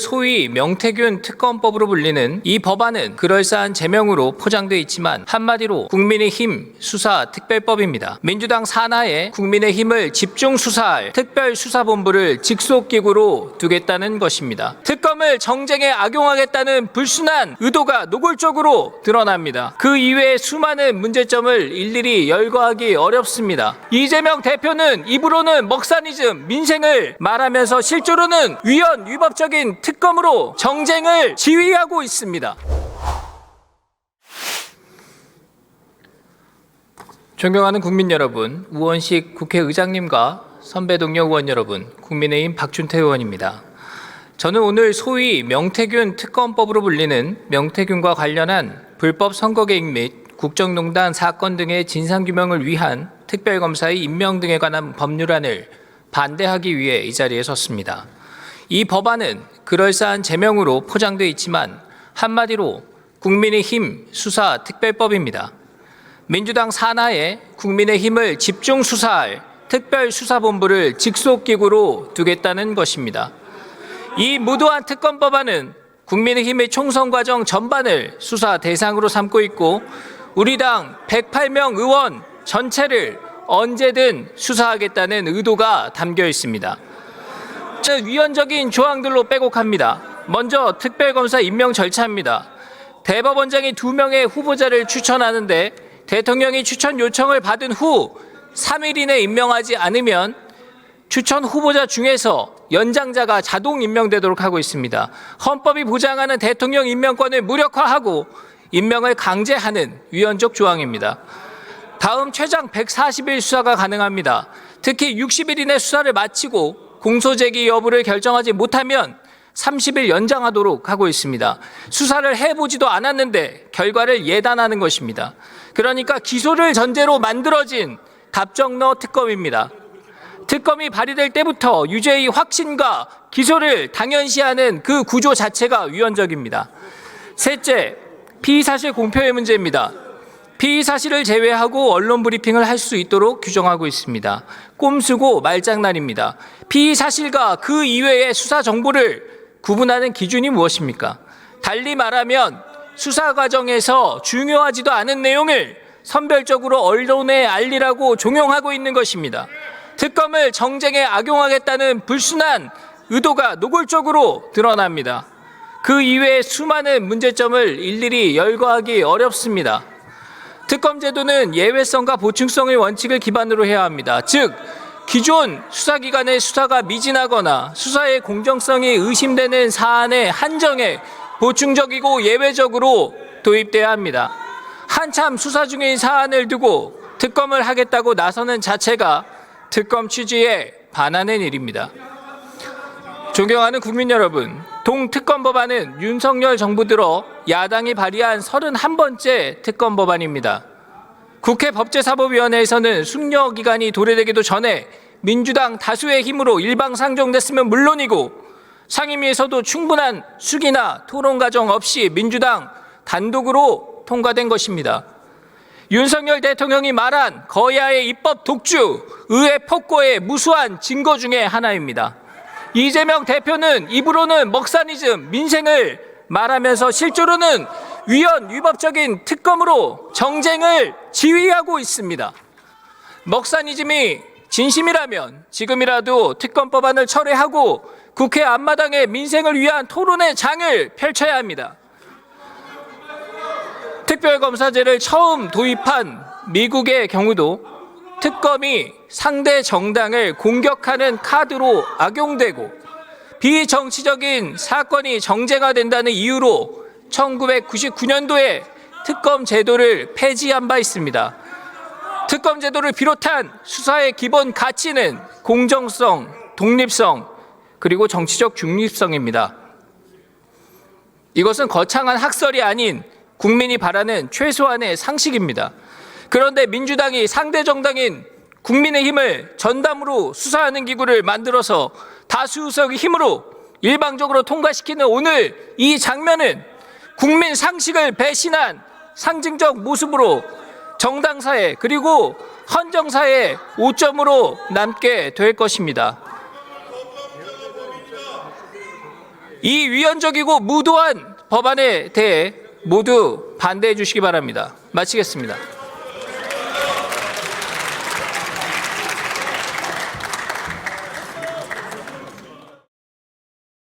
소위 명태균 특검법으로 불리는 이 법안은 그럴싸한 제명으로 포장돼 있지만 한마디로 국민의힘 수사특별법입니다. 민주당 산하에 국민의힘을 집중 수사할 특별수사본부를 직속기구로 두겠다는 것입니다. 특검을 정쟁에 악용하겠다는 불순한 의도가 노골적으로 드러납니다. 그 이외의 수많은 문제점을 일일이 열거하기 어렵습니다. 이재명 대표는 입으로는 먹사니즘, 민생을 말하면서 실제로는 위헌 위법적인 특검으로 정쟁을 지휘하고 있습니다. 존경하는 국민 여러분, 우원식 국회의장님과 선배 동료 의원 여러분, 국민의힘 박준태 의원입니다. 저는 오늘 소위 명태균 특검법으로 불리는 명태균과 관련한 불법 선거 개입 및 국정농단 사건 등의 진상규명을 위한 특별검사의 임명 등에 관한 법률안을 반대하기 위해 이 자리에 섰습니다. 이 법안은 그럴싸한 제명으로 포장돼 있지만 한마디로 국민의힘 수사특별법입니다. 민주당 산하에 국민의힘을 집중 수사할 특별수사본부를 직속기구로 두겠다는 것입니다. 이 무도한 특검 법안은 국민의힘의 총선 과정 전반을 수사 대상으로 삼고 있고 우리 당 108명 의원 전체를 언제든 수사하겠다는 의도가 담겨 있습니다. 위헌적인 조항들로 빼곡합니다. 먼저 특별검사 임명 절차입니다. 대법원장이 2명의 후보자를 추천하는데 대통령이 추천 요청을 받은 후 3일 이내 임명하지 않으면 추천 후보자 중에서 연장자가 자동 임명되도록 하고 있습니다. 헌법이 보장하는 대통령 임명권을 무력화하고 임명을 강제하는 위헌적 조항입니다. 다음 최장 140일 수사가 가능합니다. 특히 60일 이내 수사를 마치고 공소제기 여부를 결정하지 못하면 30일 연장하도록 하고 있습니다. 수사를 해보지도 않았는데 결과를 예단하는 것입니다. 그러니까 기소를 전제로 만들어진 갑정너 특검입니다. 특검이 발의될 때부터 유죄의 확신과 기소를 당연시하는 그 구조 자체가 위헌적입니다. 셋째, 피의사실 공표의 문제입니다. 피의사실을 제외하고 언론 브리핑을 할 수 있도록 규정하고 있습니다. 꼼수고 말장난입니다. 피의사실과 그 이외의 수사 정보를 구분하는 기준이 무엇입니까? 달리 말하면 수사 과정에서 중요하지도 않은 내용을 선별적으로 언론에 알리라고 종용하고 있는 것입니다. 특검을 정쟁에 악용하겠다는 불순한 의도가 노골적으로 드러납니다. 그 이외의 수많은 문제점을 일일이 열거하기 어렵습니다. 특검 제도는 예외성과 보충성의 원칙을 기반으로 해야 합니다. 즉, 기존 수사기관의 수사가 미진하거나 수사의 공정성이 의심되는 사안의 한정에 보충적이고 예외적으로 도입돼야 합니다. 한참 수사 중인 사안을 두고 특검을 하겠다고 나서는 자체가 특검 취지에 반하는 일입니다. 존경하는 국민 여러분, 동특검 법안은 윤석열 정부 들어 야당이 발의한 31번째 특검 법안입니다. 국회 법제사법위원회에서는 숙려기간이 도래되기도 전에 민주당 다수의 힘으로 일방상정됐으면 물론이고 상임위에서도 충분한 숙의나 토론 과정 없이 민주당 단독으로 통과된 것입니다. 윤석열 대통령이 말한 거야의 입법 독주, 의회 폭거의 무수한 증거 중에 하나입니다. 이재명 대표는 입으로는 먹사니즘, 민생을 말하면서 실제로는 위헌 위법적인 특검으로 정쟁을 지휘하고 있습니다. 먹사니즘이 진심이라면 지금이라도 특검 법안을 철회하고 국회 앞마당에 민생을 위한 토론의 장을 펼쳐야 합니다. 특별검사제를 처음 도입한 미국의 경우도 특검이 상대 정당을 공격하는 카드로 악용되고 비정치적인 사건이 정쟁화된다는 이유로 1999년도에 특검 제도를 폐지한 바 있습니다. 특검 제도를 비롯한 수사의 기본 가치는 공정성, 독립성, 그리고 정치적 중립성입니다. 이것은 거창한 학설이 아닌 국민이 바라는 최소한의 상식입니다. 그런데 민주당이 상대 정당인 국민의힘을 전담으로 수사하는 기구를 만들어서 다수 의석의 힘으로 일방적으로 통과시키는 오늘 이 장면은 국민 상식을 배신한 상징적 모습으로 정당사회 그리고 헌정사의 오점으로 남게 될 것입니다. 이 위헌적이고 무도한 법안에 대해 모두 반대해 주시기 바랍니다. 마치겠습니다.